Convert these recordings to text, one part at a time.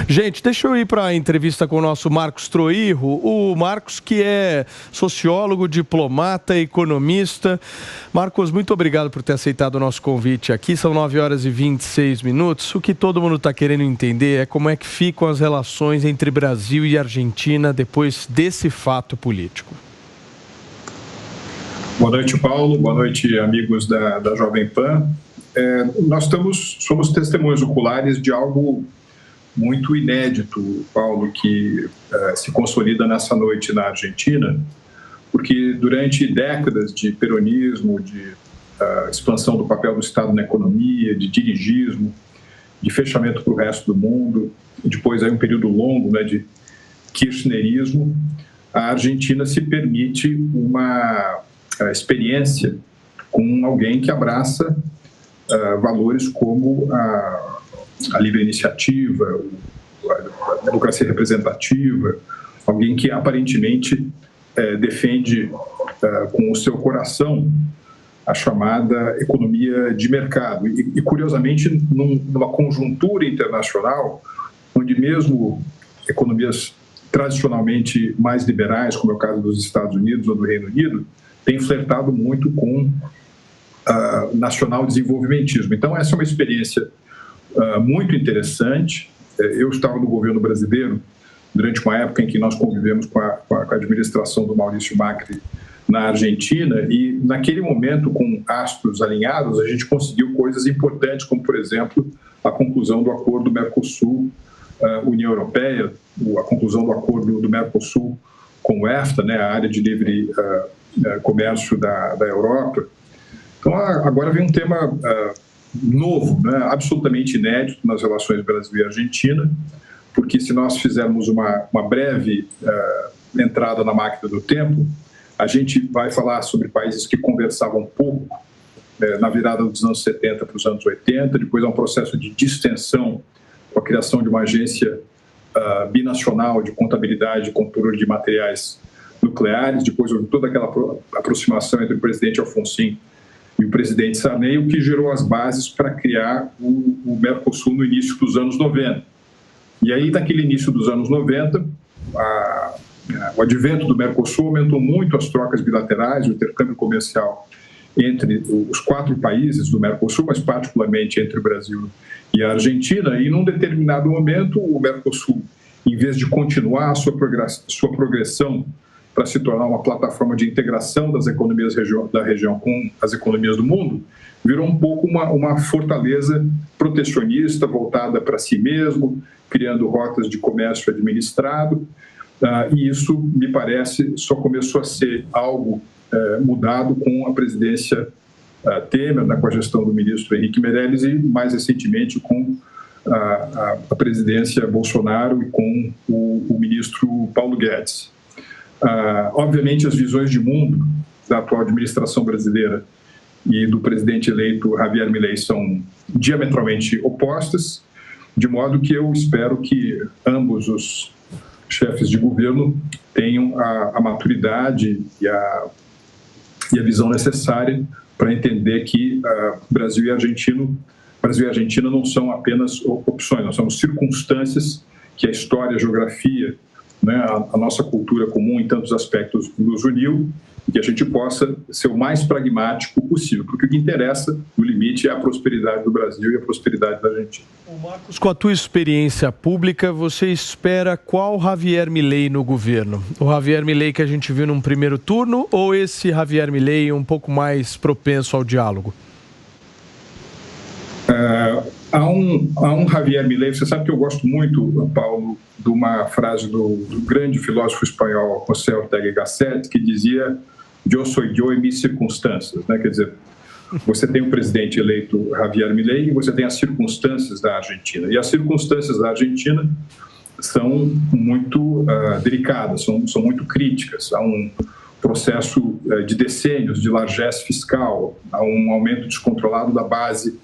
Gente, deixa eu ir para a entrevista com o nosso Marcos Troirro. O Marcos, que é sociólogo, diplomata, economista. Marcos, muito obrigado por ter aceitado o nosso convite aqui. São 9 horas e 26 minutos. O que todo mundo está querendo entender é como é que ficam as relações entre Brasil e Argentina depois desse fato político. Boa noite, Paulo. Boa noite, amigos da Jovem Pan. Nós somos testemunhas oculares de algo muito inédito, Paulo, que se consolida nessa noite na Argentina, porque durante décadas de peronismo, de expansão do papel do Estado na economia, de dirigismo, de fechamento para o resto do mundo, e depois aí um período longo, né, de kirchnerismo, a Argentina se permite uma experiência com alguém que abraça valores como a livre iniciativa, a democracia representativa, alguém que aparentemente defende com o seu coração a chamada economia de mercado. E curiosamente, numa conjuntura internacional, onde mesmo economias tradicionalmente mais liberais, como é o caso dos Estados Unidos ou do Reino Unido, têm flertado muito com nacional desenvolvimentismo. Então, essa é uma experiência muito interessante. Eu estava no governo brasileiro durante uma época em que nós convivemos com a administração do Maurício Macri na Argentina, e naquele momento, com astros alinhados, a gente conseguiu coisas importantes, como, por exemplo, a conclusão do acordo Mercosul-União Europeia, a conclusão do acordo do Mercosul com o EFTA, né, a área de livre comércio da Europa. Então, agora vem um tema novo, né, absolutamente inédito nas relações Brasil e Argentina, porque se nós fizermos uma breve entrada na máquina do tempo, a gente vai falar sobre países que conversavam pouco na virada dos anos 70 para os anos 80, depois há um processo de distensão com a criação de uma agência binacional de contabilidade e controle de materiais nucleares, depois houve toda aquela aproximação entre o presidente Alfonsín e o presidente Sarney, o que gerou as bases para criar o Mercosul no início dos anos 90. E aí, naquele início dos anos 90, o advento do Mercosul aumentou muito as trocas bilaterais, o intercâmbio comercial entre os 4 países do Mercosul, mas particularmente entre o Brasil e a Argentina, e num determinado momento o Mercosul, em vez de continuar a sua progressão para se tornar uma plataforma de integração das economias da região com as economias do mundo, virou um pouco uma fortaleza protecionista voltada para si mesmo, criando rotas de comércio administrado, e isso, me parece, só começou a ser algo mudado com a presidência Temer, com a gestão do ministro Henrique Meirelles, e mais recentemente com a presidência Bolsonaro e com o ministro Paulo Guedes. Obviamente, as visões de mundo da atual administração brasileira e do presidente eleito Javier Milei são diametralmente opostas, de modo que eu espero que ambos os chefes de governo tenham a maturidade e a visão necessária para entender que Brasil e Argentina não são apenas opções, nós somos circunstâncias que a história, a geografia, né, a nossa cultura comum em tantos aspectos nos uniu, e que a gente possa ser o mais pragmático possível, porque o que interessa, no limite, é a prosperidade do Brasil e a prosperidade da Argentina. Marcos, com a tua experiência pública, você espera qual Javier Milei no governo? O Javier Milei que a gente viu num primeiro turno, ou esse Javier Milei um pouco mais propenso ao diálogo? Há um Javier Milei, você sabe que eu gosto muito, Paulo, de uma frase do grande filósofo espanhol José Ortega y Gasset, que dizia: "Eu sou eu e minhas circunstâncias", né? Quer dizer, você tem o presidente eleito Javier Milei e você tem as circunstâncias da Argentina. E as circunstâncias da Argentina são muito delicadas, são muito críticas. Há um processo de decênios de largesse fiscal, há um aumento descontrolado da base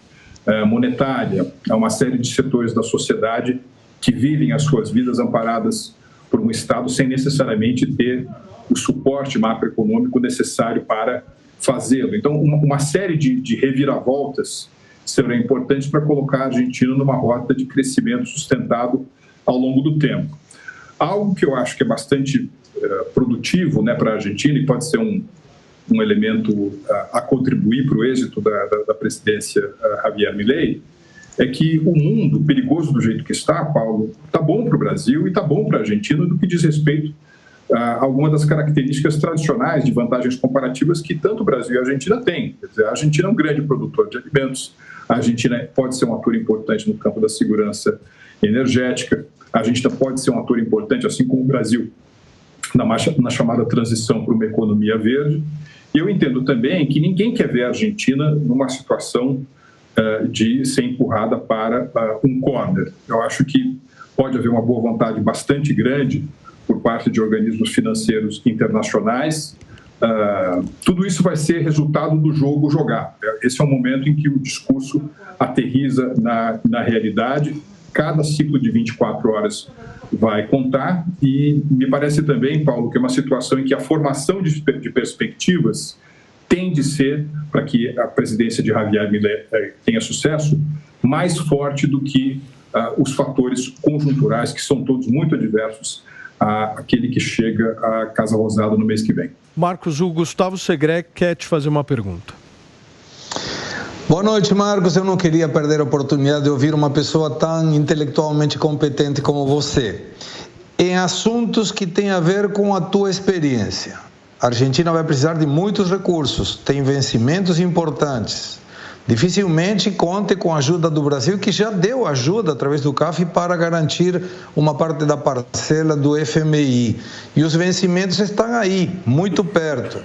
monetária, há uma série de setores da sociedade que vivem as suas vidas amparadas por um Estado sem necessariamente ter o suporte macroeconômico necessário para fazê-lo. Então, uma série de reviravoltas serão importantes para colocar a Argentina numa rota de crescimento sustentado ao longo do tempo. Algo que eu acho que é bastante produtivo, né, para a Argentina e pode ser um elemento a contribuir para o êxito da presidência Javier Milei, é que o mundo, perigoso do jeito que está, Paulo, está bom para o Brasil e está bom para a Argentina no que diz respeito a algumas das características tradicionais de vantagens comparativas que tanto o Brasil e a Argentina têm. Quer dizer, a Argentina é um grande produtor de alimentos, a Argentina pode ser um ator importante no campo da segurança energética, a Argentina pode ser um ator importante, assim como o Brasil, na chamada transição para uma economia verde. E eu entendo também que ninguém quer ver a Argentina numa situação de ser empurrada para um corner. Eu acho que pode haver uma boa vontade bastante grande por parte de organismos financeiros internacionais. Tudo isso vai ser resultado do jogo jogado. Esse é o momento em que o discurso aterriza na realidade. Cada ciclo de 24 horas vai contar e me parece também, Paulo, que é uma situação em que a formação de perspectivas tem de ser, para que a presidência de Javier Milei tenha sucesso, mais forte do que os fatores conjunturais, que são todos muito adversos àquele que chega à Casa Rosada no mês que vem. Marcos, o Gustavo Segré quer te fazer uma pergunta. Boa noite, Marcos. Eu não queria perder a oportunidade de ouvir uma pessoa tão intelectualmente competente como você. Em assuntos que têm a ver com a tua experiência, a Argentina vai precisar de muitos recursos, tem vencimentos importantes. Dificilmente conte com a ajuda do Brasil, que já deu ajuda através do CAF para garantir uma parte da parcela do FMI. E os vencimentos estão aí, muito perto.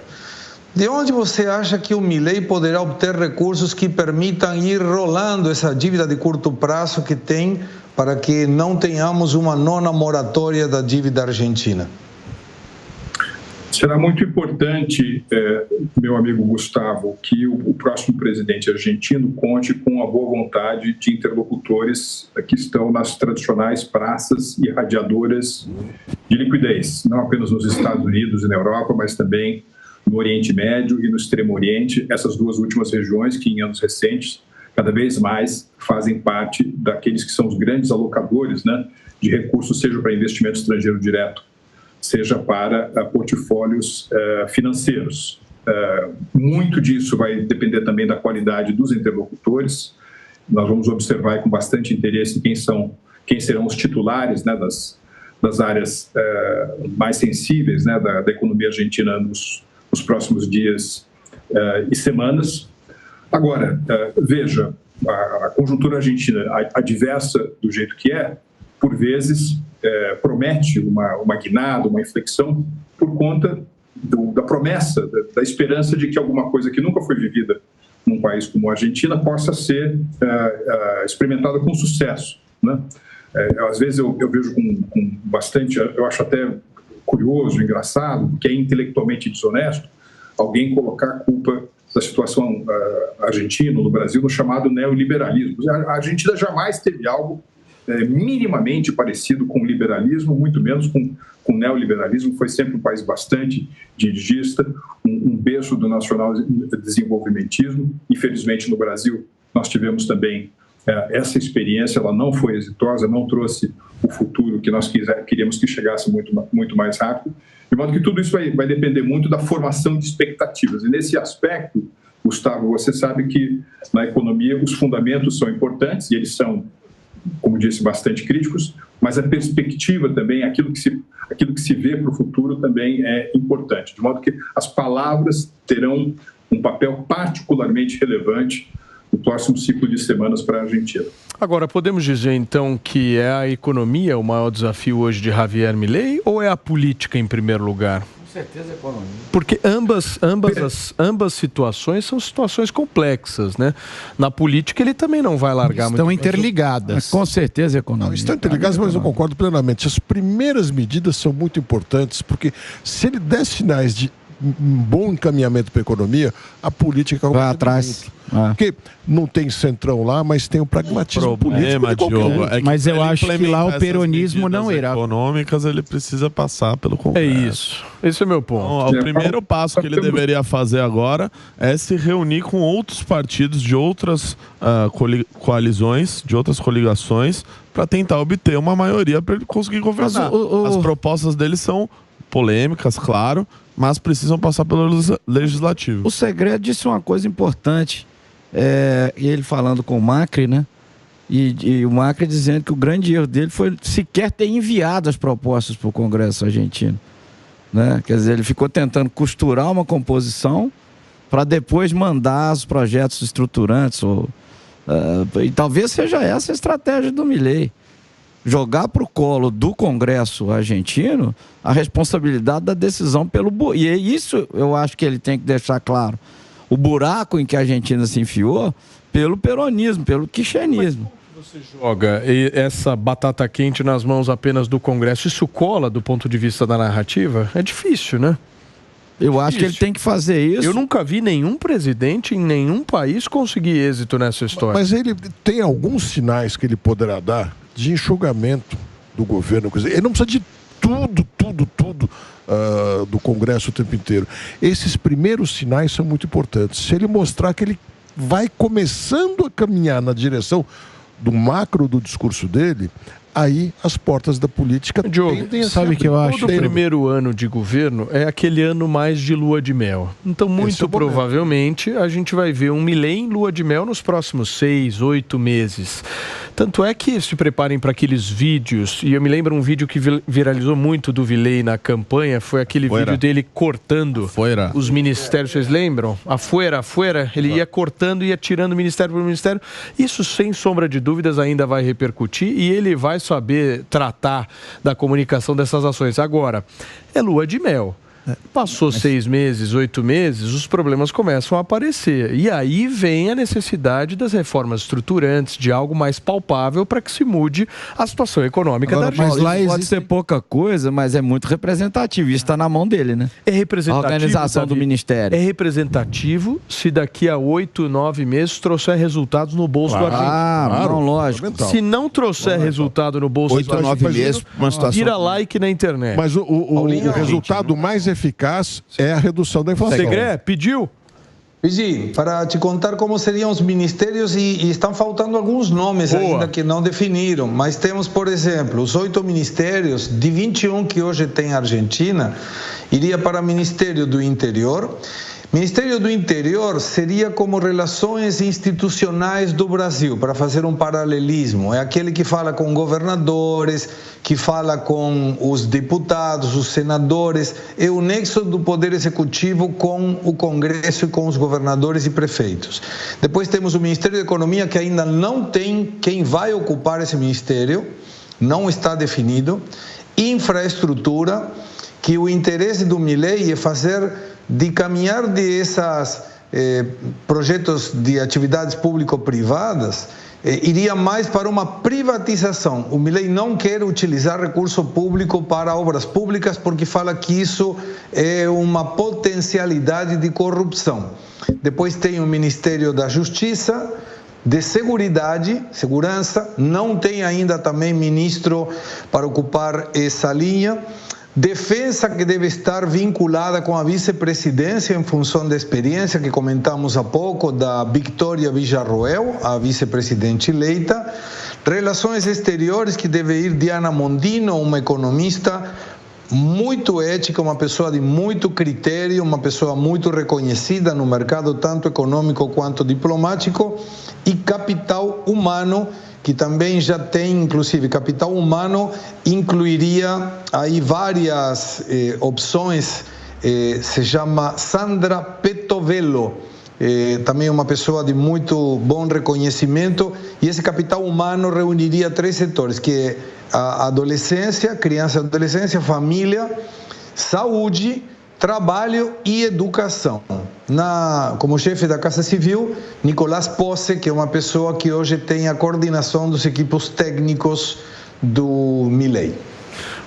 De onde você acha que o Milei poderá obter recursos que permitam ir rolando essa dívida de curto prazo que tem para que não tenhamos uma nona moratória da dívida argentina? Será muito importante, meu amigo Gustavo, que o próximo presidente argentino conte com a boa vontade de interlocutores que estão nas tradicionais praças irradiadoras de liquidez, não apenas nos Estados Unidos e na Europa, mas também no Oriente Médio e no Extremo Oriente, essas duas últimas regiões que em anos recentes cada vez mais fazem parte daqueles que são os grandes alocadores, né, de recursos, seja para investimento estrangeiro direto, seja para portfólios financeiros. Muito disso vai depender também da qualidade dos interlocutores. Nós vamos observar com bastante interesse quem serão os titulares, né, das áreas mais sensíveis, né, da economia argentina nos próximos dias e semanas. Agora, veja, a conjuntura argentina, adversa do jeito que é, por vezes promete uma guinada, uma inflexão, por conta da promessa, da esperança de que alguma coisa que nunca foi vivida num país como a Argentina possa ser experimentada com sucesso, né? Às vezes eu vejo com bastante, eu acho até curioso, engraçado, que é intelectualmente desonesto alguém colocar a culpa da situação argentina, no Brasil, no chamado neoliberalismo. A Argentina jamais teve algo minimamente parecido com o liberalismo, muito menos com o neoliberalismo. Foi sempre um país bastante dirigista, um berço do nacional desenvolvimentismo. Infelizmente, no Brasil, nós tivemos também essa experiência, ela não foi exitosa, não trouxe o futuro que nós queríamos que chegasse muito mais rápido, de modo que tudo isso vai depender muito da formação de expectativas. E nesse aspecto, Gustavo, você sabe que na economia os fundamentos são importantes e eles são, como disse, bastante críticos, mas a perspectiva também, aquilo que se vê para o futuro também é importante, de modo que as palavras terão um papel particularmente relevante no próximo ciclo de semanas para a Argentina. Agora, podemos dizer então que é a economia o maior desafio hoje de Javier Milei ou é a política em primeiro lugar? Com certeza a economia. Porque ambas situações são situações complexas, né? Na política ele também não vai largar muito. Estão interligadas. Com certeza a economia. Não, estão interligadas, mas eu concordo plenamente. As primeiras medidas são muito importantes, porque se ele der sinais de bom encaminhamento para a economia, a política vai atrás. Porque não tem centrão lá, mas tem o pragmatismo político. Diogo, é que mas eu acho que lá o peronismo não irá. Econômicas, ele precisa passar pelo Congresso. É isso. Esse é o meu ponto. Então, o primeiro passo que ele deveria fazer agora é se reunir com outros partidos de outras coalizões, de outras coligações, para tentar obter uma maioria para ele conseguir governar. As propostas dele são polêmicas, claro, mas precisam passar pelo legislativo. O Segredo disse uma coisa importante, ele falando com o Macri, né? E o Macri dizendo que o grande erro dele foi sequer ter enviado as propostas para o Congresso argentino, né? Quer dizer, ele ficou tentando costurar uma composição para depois mandar os projetos estruturantes. E talvez seja essa a estratégia do Milei. Jogar para o colo do Congresso argentino a responsabilidade da decisão E é isso eu acho que ele tem que deixar claro. O buraco em que a Argentina se enfiou pelo peronismo, pelo kirchnerismo. Você joga essa batata quente nas mãos apenas do Congresso. Isso cola do ponto de vista da narrativa? É difícil, né? Eu acho que ele tem que fazer isso. Eu nunca vi nenhum presidente em nenhum país conseguir êxito nessa história. Mas ele tem alguns sinais que ele poderá dar de enxugamento do governo. Ele não precisa de tudo do Congresso o tempo inteiro. Esses primeiros sinais são muito importantes. Se ele mostrar que ele vai começando a caminhar na direção do macro do discurso dele, aí as portas da política tendem a sabe que eu acho. Todo primeiro ano de governo é aquele ano mais de lua de mel. Então, muito provavelmente, a gente vai ver um Milei em lua de mel nos próximos 6, 8 meses. Tanto é que se preparem para aqueles vídeos, e eu me lembro um vídeo que viralizou muito do Milei na campanha, foi aquele vídeo dele cortando os ministérios, vocês lembram? Afuera, ele ia cortando e ia tirando ministério por ministério. Isso, sem sombra de dúvidas, ainda vai repercutir e ele vai saber tratar da comunicação dessas ações. Agora, é lua de mel. Passou 6 meses, 8 meses, os problemas começam a aparecer. E aí vem a necessidade das reformas estruturantes, de algo mais palpável para que se mude a situação econômica da Argentina. Mas lá pode ser pouca coisa, mas é muito representativo. Isso está na mão dele, né? É representativo. A organização do Ministério. É representativo se daqui a 8, 9 meses trouxer resultados no bolso do argentino. Claro, lógico. Se não trouxer resultado no bolso do argentino, 8 a 9 meses, tira like na internet. Mas o resultado mais eficaz é a redução da inflação. Segredo, pediu? Pedi, para te contar como seriam os ministérios e estão faltando alguns nomes ainda que não definiram, mas temos, por exemplo, os 8 ministérios, de 21 que hoje tem a Argentina, iria para o Ministério do Interior. Ministério do Interior seria como relações institucionais do Brasil, para fazer um paralelismo. É aquele que fala com governadores, que fala com os deputados, os senadores. É o nexo do Poder Executivo com o Congresso e com os governadores e prefeitos. Depois temos o Ministério da Economia, que ainda não tem quem vai ocupar esse ministério, não está definido. Infraestrutura, que o interesse do Milei é fazer de caminhar desses projetos de atividades público-privadas, iria mais para uma privatização. O Milei não quer utilizar recurso público para obras públicas porque fala que isso é uma potencialidade de corrupção. Depois tem o Ministério da Justiça, de segurança, não tem ainda também ministro para ocupar essa linha. Defesa, que deve estar vinculada com a vice-presidência em função da experiência que comentamos há pouco da Victoria Villarroel, a vice-presidente eleita. Relações exteriores, que deve ir Diana Mondino, uma economista muito ética, uma pessoa de muito critério, uma pessoa muito reconhecida no mercado tanto econômico quanto diplomático. E capital humano, que também já tem, inclusive, capital humano, incluiria aí várias opções, se chama Sandra Petovello, também uma pessoa de muito bom reconhecimento, e esse capital humano reuniria 3 setores, que é a adolescência, criança e adolescência, família, saúde, trabalho e educação. Como chefe da Casa Civil, Nicolás Posse, que é uma pessoa que hoje tem a coordenação dos equipos técnicos do Milei.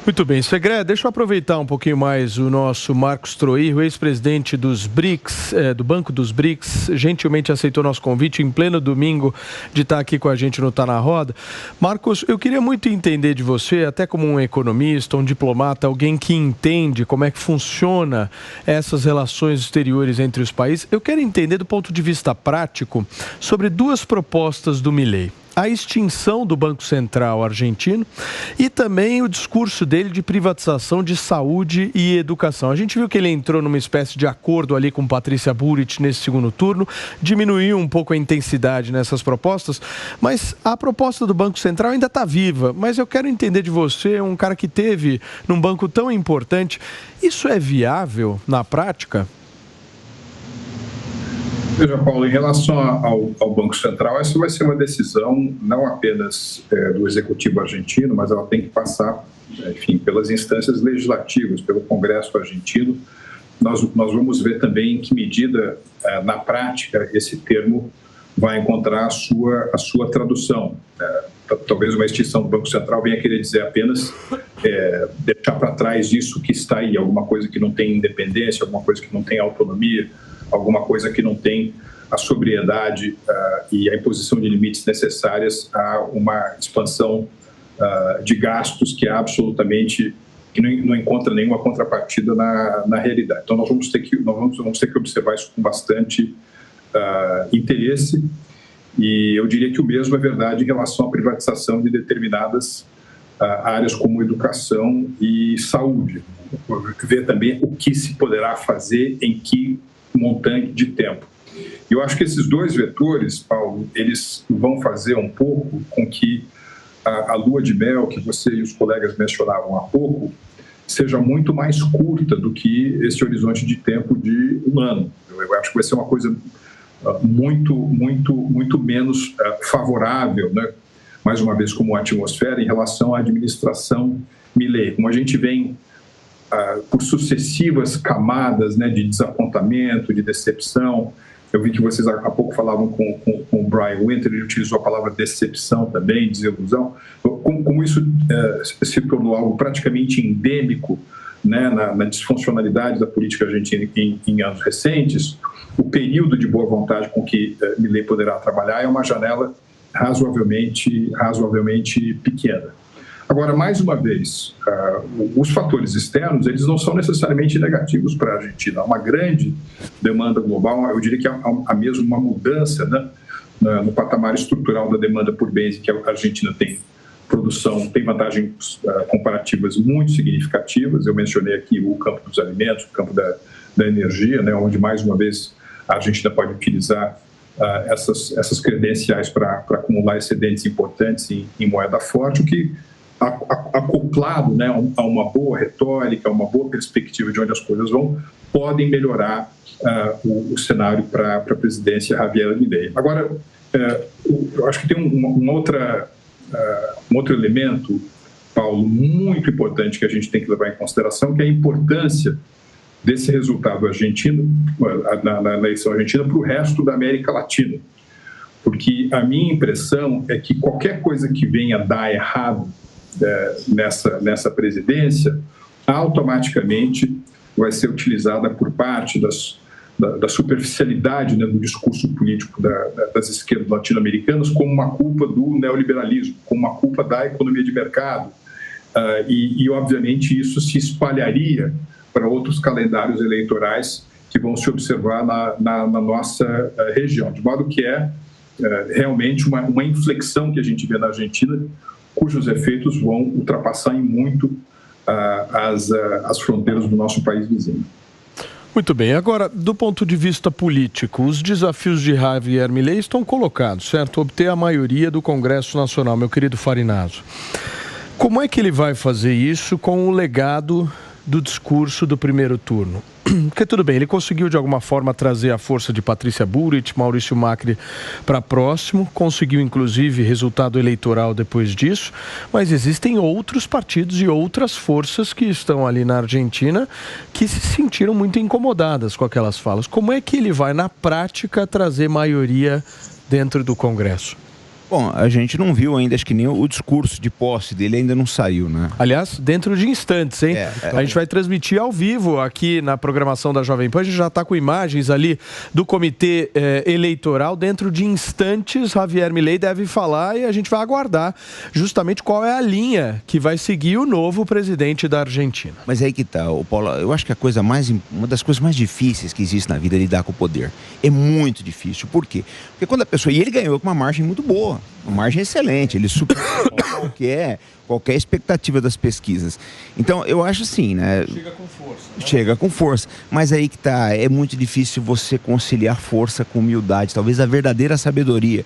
Muito bem, Segré, deixa eu aproveitar um pouquinho mais o nosso Marcos Troíro, ex-presidente dos BRICS, do Banco dos BRICS, gentilmente aceitou nosso convite em pleno domingo de estar aqui com a gente no Tá na Roda. Marcos, eu queria muito entender de você, até como um economista, um diplomata, alguém que entende como é que funciona essas relações exteriores entre os países. Eu quero entender do ponto de vista prático sobre duas propostas do Milei. A extinção do Banco Central argentino e também o discurso dele de privatização de saúde e educação. A gente viu que ele entrou numa espécie de acordo ali com Patrícia Bullrich nesse segundo turno, diminuiu um pouco a intensidade nessas propostas, mas a proposta do Banco Central ainda está viva. Mas eu quero entender de você, um cara que teve num banco tão importante, isso é viável na prática? Veja, Paulo, em relação ao Banco Central, essa vai ser uma decisão não apenas do Executivo argentino, mas ela tem que passar, enfim, pelas instâncias legislativas, pelo Congresso argentino. Nós vamos ver também em que medida, na prática, esse termo vai encontrar a sua tradução. Talvez uma extinção do Banco Central venha querer dizer apenas deixar para trás isso que está aí, alguma coisa que não tem independência, alguma coisa que não tem autonomia, alguma coisa que não tem a sobriedade e a imposição de limites necessárias a uma expansão de gastos que é absolutamente, que não encontra nenhuma contrapartida na realidade. Então nós vamos ter que observar isso com bastante interesse, e eu diria que o mesmo é verdade em relação à privatização de determinadas áreas como educação e saúde. Ver também o que se poderá fazer em que montante de tempo. Eu acho que esses dois vetores, Paulo, eles vão fazer um pouco com que a lua de mel que você e os colegas mencionavam há pouco seja muito mais curta do que esse horizonte de tempo de um ano. Eu acho que vai ser uma coisa muito menos favorável, né? Mais uma vez como atmosfera, em relação à administração Milei. Como a gente vem por sucessivas camadas, né, de desapontamento, de decepção. Eu vi que vocês há pouco falavam com o Brian Winter, ele utilizou a palavra decepção também, desilusão. Como isso se tornou algo praticamente endêmico, né, na disfuncionalidade da política argentina em anos recentes, o período de boa vontade com que Milei poderá trabalhar é uma janela razoavelmente pequena. Agora, mais uma vez, os fatores externos, eles não são necessariamente negativos para a Argentina. Há uma grande demanda global, eu diria que há mesmo uma mudança, né, no patamar estrutural da demanda por bens, em que a Argentina tem vantagens comparativas muito significativas. Eu mencionei aqui o campo dos alimentos, o campo da energia, né, onde, mais uma vez, a Argentina pode utilizar essas credenciais para acumular excedentes importantes em moeda forte, o que acoplado, né, a uma boa retórica, a uma boa perspectiva de onde as coisas vão, podem melhorar o cenário para a presidência Javier Milei. Agora, eu acho que tem um outro elemento, Paulo, muito importante que a gente tem que levar em consideração, que é a importância desse resultado argentino, na eleição argentina, para o resto da América Latina. Porque a minha impressão é que qualquer coisa que venha dar errado nessa presidência, automaticamente vai ser utilizada por parte da superficialidade, né, do discurso político das esquerdas latino-americanas como uma culpa do neoliberalismo, como uma culpa da economia de mercado. E obviamente, isso se espalharia para outros calendários eleitorais que vão se observar na nossa região. De modo que realmente uma inflexão que a gente vê na Argentina, cujos efeitos vão ultrapassar em muito as fronteiras do nosso país vizinho. Muito bem. Agora, do ponto de vista político, os desafios de Javier Milei estão colocados, certo? Obter a maioria do Congresso Nacional, meu querido Farinazo. Como é que ele vai fazer isso com o legado do discurso do primeiro turno? Porque tudo bem, ele conseguiu de alguma forma trazer a força de Patrícia Bullrich, Maurício Macri para próximo, conseguiu inclusive resultado eleitoral depois disso, mas existem outros partidos e outras forças que estão ali na Argentina que se sentiram muito incomodadas com aquelas falas. Como é que ele vai, na prática, trazer maioria dentro do Congresso? Bom, a gente não viu ainda, acho que nem o discurso de posse dele ainda não saiu, né? Aliás, dentro de instantes, hein? A gente vai transmitir ao vivo aqui na programação da Jovem Pan. A gente já está com imagens ali do comitê eleitoral. Dentro de instantes, Javier Milei deve falar e a gente vai aguardar justamente qual é a linha que vai seguir o novo presidente da Argentina. Mas aí que tá, Paulo, eu acho que uma das coisas mais difíceis que existe na vida é lidar com o poder. É muito difícil. Por quê? Porque quando a pessoa... E ele ganhou com uma margem muito boa. Uma margem excelente, ele superou qualquer expectativa das pesquisas. Então, eu acho assim, né? Chega com força. Né? Chega com força. Mas aí que tá, é muito difícil você conciliar força com humildade. Talvez a verdadeira sabedoria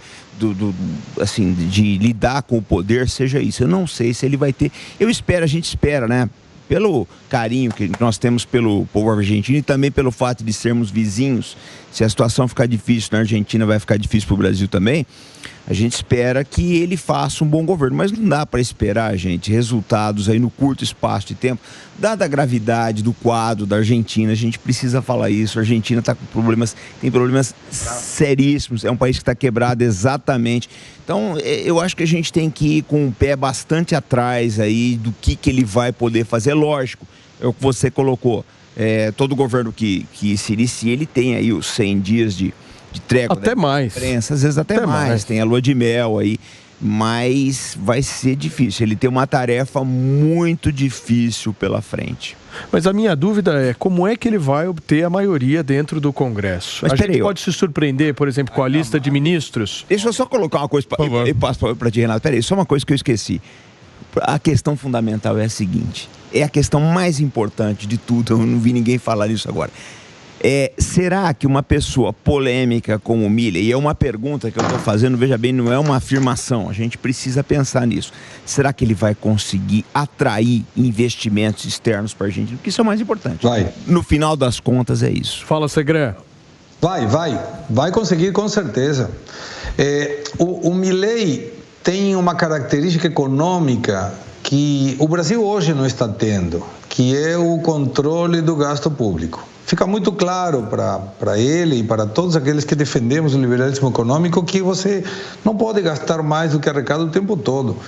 assim, de lidar com o poder seja isso. Eu não sei se ele vai ter... a gente espera, né? Pelo carinho que nós temos pelo povo argentino e também pelo fato de sermos vizinhos, se a situação ficar difícil na Argentina, vai ficar difícil para o Brasil também, a gente espera que ele faça um bom governo. Mas não dá para esperar, gente, resultados aí no curto espaço de tempo. Dada a gravidade do quadro da Argentina, a gente precisa falar isso. A Argentina está com tem problemas seríssimos, é um país que está quebrado exatamente. Então, eu acho que a gente tem que ir com o pé bastante atrás aí do que ele vai poder fazer. Lógico, é o que você colocou. Todo governo que se inicia, ele tem aí os 100 dias de trégua. Até mais. Imprensa, às vezes até mais. Tem a lua de mel aí. Mas vai ser difícil. Ele tem uma tarefa muito difícil pela frente. Mas a minha dúvida é como é que ele vai obter a maioria dentro do Congresso? Mas a gente pode se surpreender, por exemplo, com a lista de ministros? Deixa eu só colocar uma coisa e passo para ti, Renato. Peraí, só uma coisa que eu esqueci. A questão fundamental é a seguinte. É a questão mais importante de tudo. Eu não vi ninguém falar isso agora. Será que uma pessoa polêmica como o Milei, e é uma pergunta que eu estou fazendo, veja bem, não é uma afirmação, a gente precisa pensar nisso. Será que ele vai conseguir atrair investimentos externos para a Argentina? Porque isso é o mais importante. Vai. No final das contas é isso. Fala, Segré. Vai conseguir com certeza. O Milei tem uma característica econômica que o Brasil hoje não está tendo, que é o controle do gasto público. Fica muito claro para ele e para todos aqueles que defendemos o liberalismo econômico que você não pode gastar mais do que arrecada o tempo todo.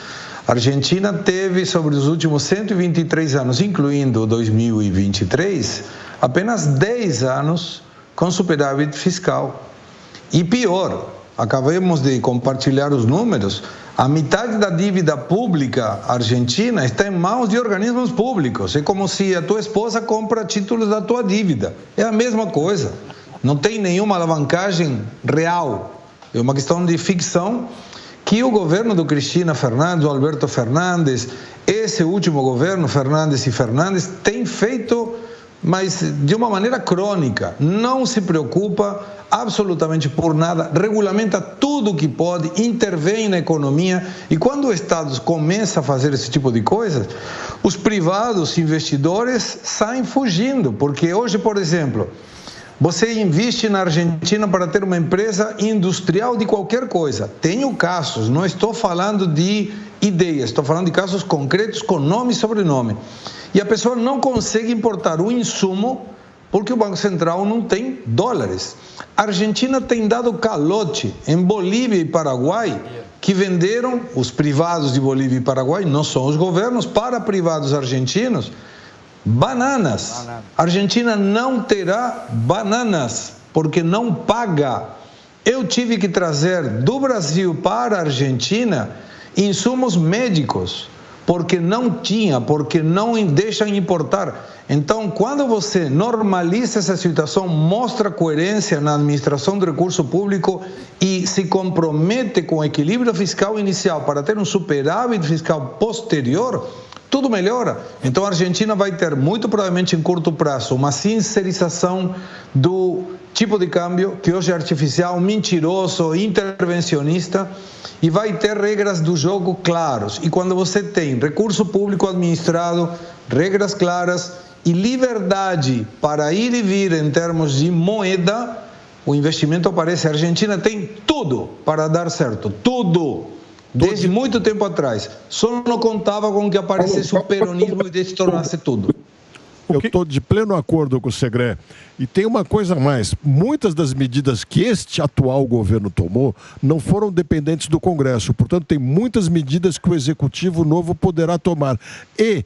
A Argentina teve, sobre os últimos 123 anos, incluindo 2023, apenas 10 anos com superávit fiscal. E pior, acabamos de compartilhar os números, a metade da dívida pública argentina está em mãos de organismos públicos. É como se a tua esposa compra títulos da tua dívida. É a mesma coisa. Não tem nenhuma alavancagem real. É uma questão de ficção que o governo do Cristina Fernandes, do Alberto Fernandes, esse último governo, Fernandes e Fernandes, tem feito, mas de uma maneira crônica. Não se preocupa absolutamente por nada, regulamenta tudo o que pode, intervém na economia, e quando o Estado começa a fazer esse tipo de coisas, os privados investidores saem fugindo, porque hoje, por exemplo, você investe na Argentina para ter uma empresa industrial de qualquer coisa. Tenho casos, não estou falando de ideias, estou falando de casos concretos com nome e sobrenome. E a pessoa não consegue importar o insumo porque o Banco Central não tem dólares. A Argentina tem dado calote em Bolívia e Paraguai, que venderam, os privados de Bolívia e Paraguai, não são os governos, para privados argentinos, bananas. A Argentina não terá bananas, porque não paga. Eu tive que trazer do Brasil para a Argentina insumos médicos, porque não tinha, porque não deixam importar. Então, quando você normaliza essa situação, mostra coerência na administração do recurso público e se compromete com o equilíbrio fiscal inicial para ter um superávit fiscal posterior, tudo melhora. Então, a Argentina vai ter, muito provavelmente em curto prazo, uma sincerização do tipo de câmbio, que hoje é artificial, mentiroso, intervencionista, e vai ter regras do jogo claros. E quando você tem recurso público administrado, regras claras e liberdade para ir e vir em termos de moeda, o investimento aparece. A Argentina tem tudo para dar certo, tudo. Desde muito tempo atrás. Só não contava com que aparecesse o peronismo e se tornasse tudo. Eu estou de pleno acordo com o Segré. E tem uma coisa a mais. Muitas das medidas que este atual governo tomou não foram dependentes do Congresso. Portanto, tem muitas medidas que o Executivo novo poderá tomar. E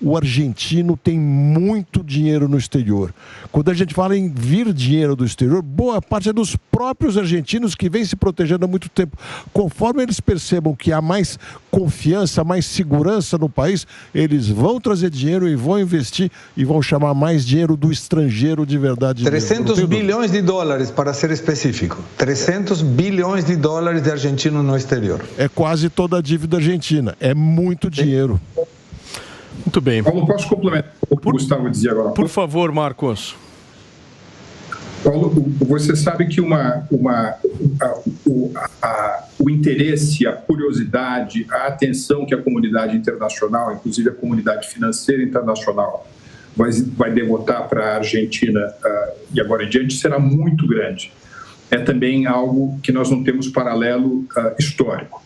o argentino tem muito dinheiro no exterior. Quando a gente fala em vir dinheiro do exterior, boa parte é dos próprios argentinos que vêm se protegendo há muito tempo. Conforme eles percebam que há mais confiança, mais segurança no país, eles vão trazer dinheiro e vão investir e vão chamar mais dinheiro do estrangeiro de verdade. 300 bilhões de dólares, para ser específico. 300 bilhões de dólares de argentinos no exterior. É quase toda a dívida argentina. É muito dinheiro. Muito bem. Paulo, posso complementar o que o Gustavo dizia agora? Por favor, Marcos. Paulo, você sabe que o interesse, a curiosidade, a atenção que a comunidade internacional, inclusive a comunidade financeira internacional, vai devotar para a Argentina e agora em diante será muito grande. É também algo que nós não temos paralelo histórico.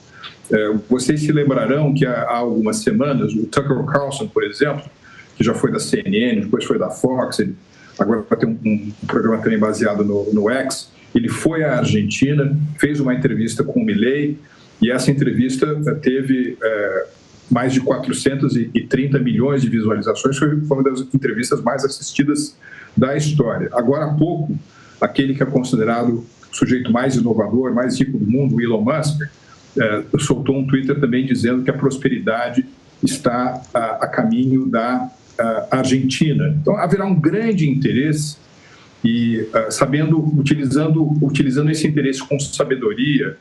Vocês se lembrarão que há algumas semanas o Tucker Carlson, por exemplo, que já foi da CNN, depois foi da Fox, agora vai ter um programa também baseado no X, ele foi à Argentina, fez uma entrevista com o Milei, e essa entrevista teve mais de 430 milhões de visualizações, foi uma das entrevistas mais assistidas da história. Agora há pouco, aquele que é considerado o sujeito mais inovador, mais rico do mundo, o Elon Musk, soltou um Twitter também dizendo que a prosperidade está a caminho da Argentina. Então, haverá um grande interesse e, utilizando esse interesse com sabedoria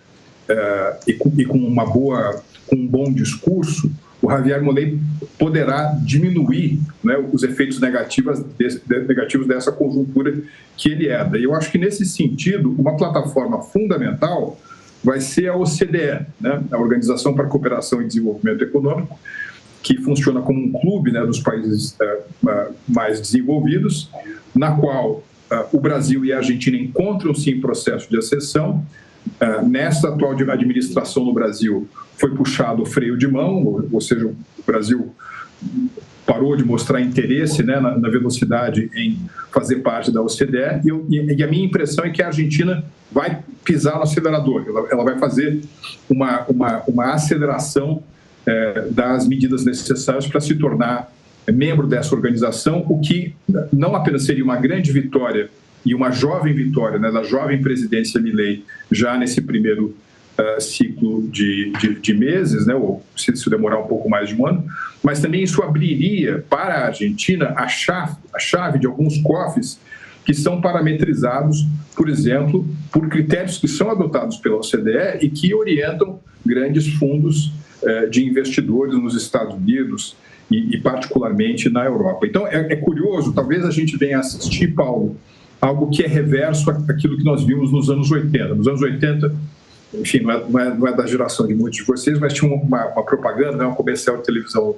e com um bom discurso, o Javier Milei poderá diminuir, né, os efeitos negativos dessa conjuntura que ele herda. E eu acho que, nesse sentido, uma plataforma fundamental vai ser a OCDE, né, a Organização para a Cooperação e Desenvolvimento Econômico, que funciona como um clube, né, dos países mais desenvolvidos, na qual o Brasil e a Argentina encontram-se em processo de acessão. Nesta atual administração no Brasil foi puxado o freio de mão, ou seja, o Brasil parou de mostrar interesse, né, na velocidade em fazer parte da OCDE, e a minha impressão é que a Argentina vai pisar no acelerador, ela vai fazer uma aceleração das medidas necessárias para se tornar membro dessa organização, o que não apenas seria uma grande vitória e uma jovem vitória, né, da jovem presidência Milei já nesse primeiro ciclo de meses, né, ou se demorar um pouco mais de um ano, mas também isso abriria para a Argentina a chave de alguns cofres que são parametrizados, por exemplo, por critérios que são adotados pela OCDE e que orientam grandes fundos de investidores nos Estados Unidos e particularmente na Europa. Então, é curioso, talvez a gente venha assistir, Paulo, algo que é reverso àquilo que nós vimos nos anos 80. Nos anos 80, enfim, não é da geração de muitos de vocês, mas tinha uma propaganda, né, um comercial de televisão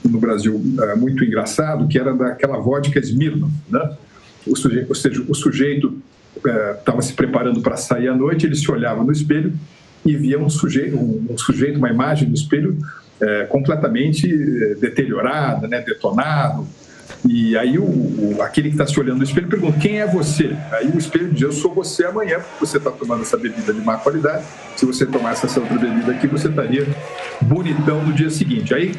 no Brasil muito engraçado, que era daquela vodka Smirnoff, né? Ou seja, o sujeito estava se preparando para sair à noite, ele se olhava no espelho e via um sujeito, uma imagem no espelho completamente deteriorada, né, detonado. E aí aquele que está se olhando no espelho pergunta: quem é você? Aí o espelho diz: eu sou você amanhã, porque você está tomando essa bebida de má qualidade. Se você tomasse essa outra bebida aqui, você estaria bonitão no dia seguinte. Aí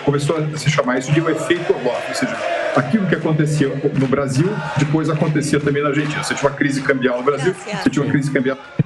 começou a se chamar isso de o efeito Orloff, ou seja, aquilo que acontecia no Brasil, depois acontecia também na Argentina. Você tinha uma crise cambial no Brasil, você tinha uma crise cambial na